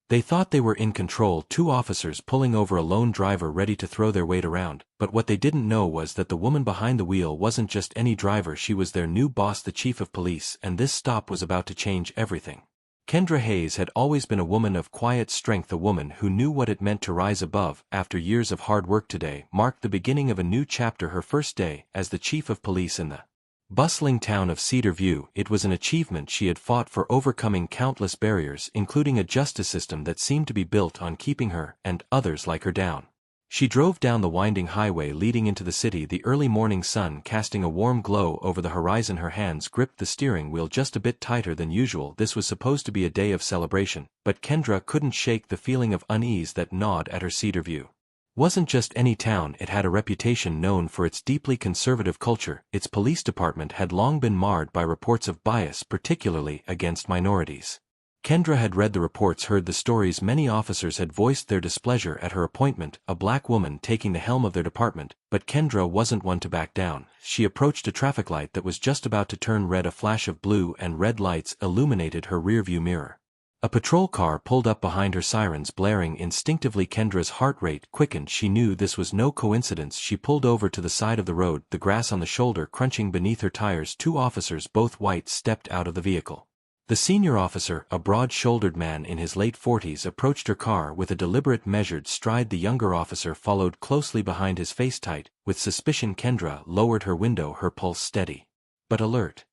They thought they were in control, two officers pulling over a lone driver ready to throw their weight around, but what they didn't know was that the woman behind the wheel wasn't just any driver, she was their new boss, the chief of police, and this stop was about to change everything. Kendra Hayes had always been a woman of quiet strength, a woman who knew what it meant to rise above. After years of hard work, today marked the beginning of a new chapter, her first day as the chief of police in the bustling town of Cedar View. It was an achievement she had fought for, overcoming countless barriers, including a justice system that seemed to be built on keeping her and others like her down. She drove down the winding highway leading into the city, the early morning sun casting a warm glow over the horizon. Her hands gripped the steering wheel just a bit tighter than usual. This was supposed to be a day of celebration, but Kendra couldn't shake the feeling of unease that gnawed at her. Cedar View wasn't just any town, it had a reputation known for its deeply conservative culture. Its police department had long been marred by reports of bias, particularly against minorities. Kendra had read the reports, heard the stories. Many officers had voiced their displeasure at her appointment, a black woman taking the helm of their department, but Kendra wasn't one to back down. She approached a traffic light that was just about to turn red. A flash of blue and red lights illuminated her rearview mirror. A patrol car pulled up behind her, sirens blaring. Instinctively, Kendra's heart rate quickened. She knew this was no coincidence. She pulled over to the side of the road, the grass on the shoulder crunching beneath her tires. Two officers, both white, stepped out of the vehicle. The senior officer, a broad-shouldered man in his late 40s, approached her car with a deliberate, measured stride. The younger officer followed closely behind, his face tight with suspicion. Kendra lowered her window, her pulse steady but alert.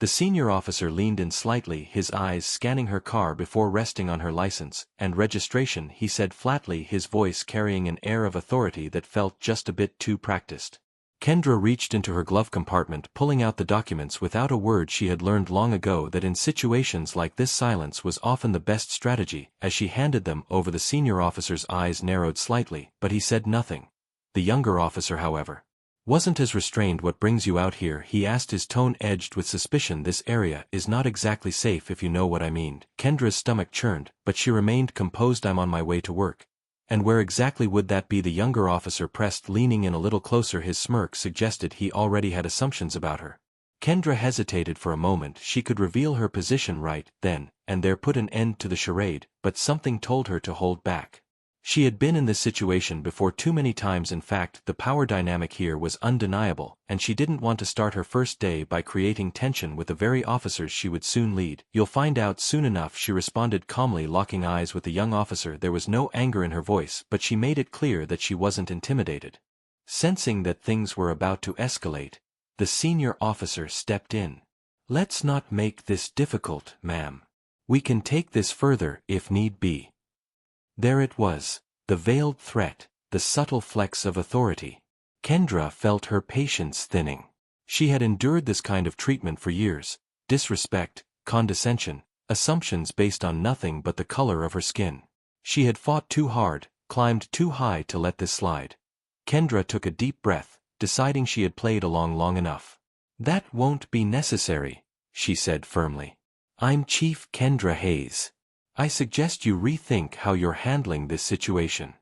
The senior officer leaned in slightly, his eyes scanning her car before resting on her license and registration. He said flatly, his voice carrying an air of authority that felt just a bit too practiced. Kendra reached into her glove compartment, pulling out the documents. Without a word, she had learned long ago that in situations like this silence was often the best strategy. As she handed them over, the senior officer's eyes narrowed slightly, but he said nothing. The younger officer, however, wasn't as restrained. "What brings you out here?" he asked, his tone edged with suspicion. "This area is not exactly safe, if you know what I mean." Kendra's stomach churned, but she remained composed. "I'm on my way to work." "And where exactly would that be?" the younger officer pressed, leaning in a little closer. His smirk suggested he already had assumptions about her. Kendra hesitated for a moment. She could reveal her position right then and there, put an end to the charade, but something told her to hold back. She had been in this situation before, too many times. In fact, the power dynamic here was undeniable, and she didn't want to start her first day by creating tension with the very officers she would soon lead. "You'll find out soon enough," she responded calmly, locking eyes with the young officer. There was no anger in her voice, but she made it clear that she wasn't intimidated. Sensing that things were about to escalate, the senior officer stepped in. "Let's not make this difficult, ma'am. We can take this further if need be." There it was, the veiled threat, the subtle flex of authority. Kendra felt her patience thinning. She had endured this kind of treatment for years: disrespect, condescension, assumptions based on nothing but the color of her skin. She had fought too hard, climbed too high to let this slide. Kendra took a deep breath, deciding she had played along long enough. "That won't be necessary," she said firmly. "I'm Chief Kendra Hayes. I suggest you rethink how you're handling this situation."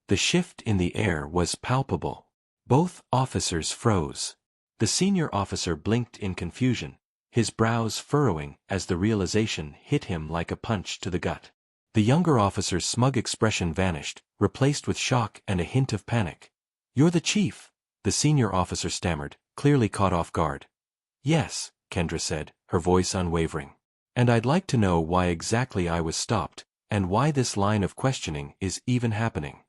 The shift in the air was palpable. Both officers froze. The senior officer blinked in confusion, his brows furrowing as the realization hit him like a punch to the gut. The younger officer's smug expression vanished, replaced with shock and a hint of panic. "You're the chief?" the senior officer stammered, clearly caught off guard. "Yes," Kendra said, her voice unwavering. "And I'd like to know why exactly I was stopped, and why this line of questioning is even happening."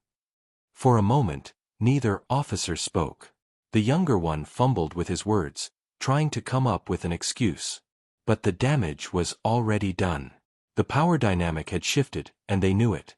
For a moment, neither officer spoke. The younger one fumbled with his words, trying to come up with an excuse. But the damage was already done. The power dynamic had shifted, and they knew it.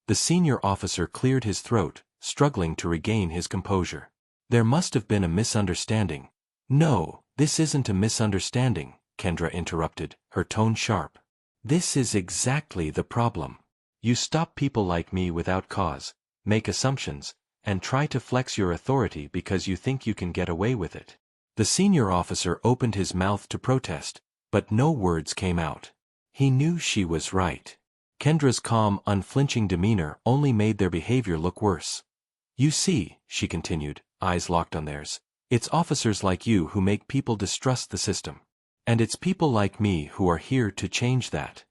The senior officer cleared his throat, struggling to regain his composure. "There must have been a misunderstanding." "No, this isn't a misunderstanding," Kendra interrupted, her tone sharp. "This is exactly the problem. You stop people like me without cause, make assumptions, and try to flex your authority because you think you can get away with it." The senior officer opened his mouth to protest, but no words came out. He knew she was right. Kendra's calm, unflinching demeanor only made their behavior look worse. "You see," she continued, eyes locked on theirs, "it's officers like you who make people distrust the system. And it's people like me who are here to change that."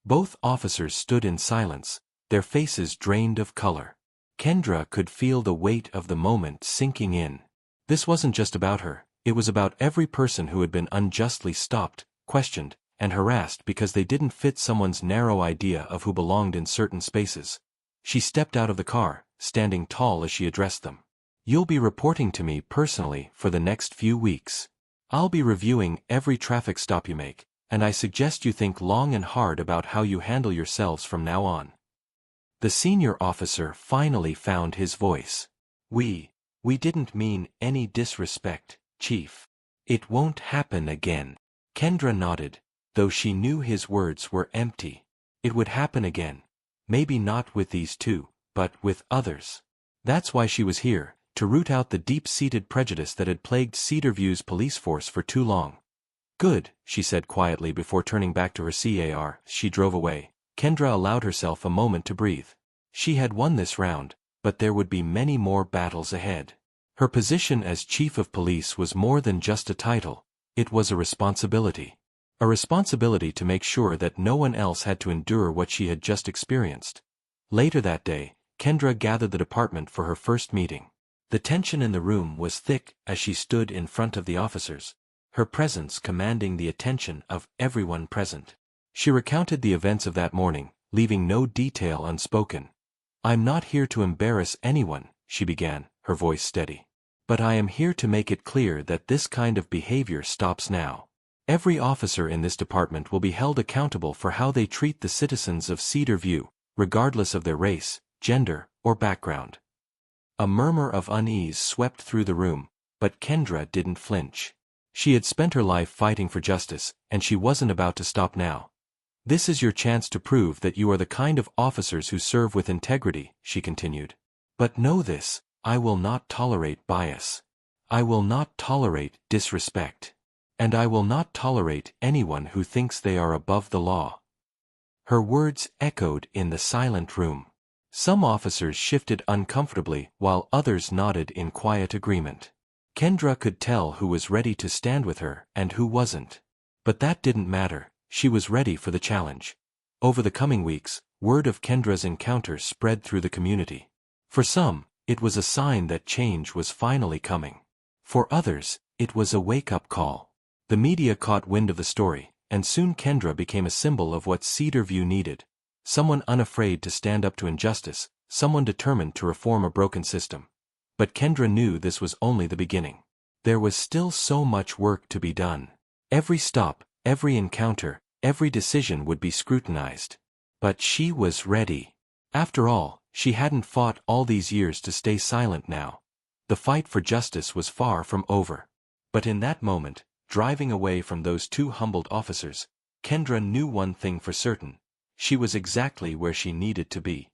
Both officers stood in silence, their faces drained of color. Kendra could feel the weight of the moment sinking in. This wasn't just about her, it was about every person who had been unjustly stopped, questioned, and harassed because they didn't fit someone's narrow idea of who belonged in certain spaces. She stepped out of the car, standing tall as she addressed them. "You'll be reporting to me personally for the next few weeks. I'll be reviewing every traffic stop you make, and I suggest you think long and hard about how you handle yourselves from now on." The senior officer finally found his voice. We didn't mean any disrespect, Chief. It won't happen again." Kendra nodded, though she knew his words were empty. It would happen again. Maybe not with these two, but with others. That's why she was here, to root out the deep-seated prejudice that had plagued Cedar View's police force for too long. "Good," she said quietly before turning back to her car. She drove away. Kendra allowed herself a moment to breathe. She had won this round, but there would be many more battles ahead. Her position as chief of police was more than just a title, it was a responsibility. A responsibility to make sure that no one else had to endure what she had just experienced. Later that day, Kendra gathered the department for her first meeting. The tension in the room was thick as she stood in front of the officers, her presence commanding the attention of everyone present. She recounted the events of that morning, leaving no detail unspoken. "I'm not here to embarrass anyone," she began, her voice steady. "But I am here to make it clear that this kind of behavior stops now. Every officer in this department will be held accountable for how they treat the citizens of Cedar View, regardless of their race, gender, or background." A murmur of unease swept through the room, but Kendra didn't flinch. She had spent her life fighting for justice, and she wasn't about to stop now. "This is your chance to prove that you are the kind of officers who serve with integrity," she continued. "But know this, I will not tolerate bias. I will not tolerate disrespect. And I will not tolerate anyone who thinks they are above the law." Her words echoed in the silent room. Some officers shifted uncomfortably while others nodded in quiet agreement. Kendra could tell who was ready to stand with her and who wasn't. But that didn't matter, she was ready for the challenge. Over the coming weeks, word of Kendra's encounter spread through the community. For some, it was a sign that change was finally coming. For others, it was a wake-up call. The media caught wind of the story, and soon Kendra became a symbol of what Cedar View needed. Someone unafraid to stand up to injustice, someone determined to reform a broken system. But Kendra knew this was only the beginning. There was still so much work to be done. Every stop, every encounter, every decision would be scrutinized. But she was ready. After all, she hadn't fought all these years to stay silent now. The fight for justice was far from over. But in that moment, driving away from those two humbled officers, Kendra knew one thing for certain. She was exactly where she needed to be.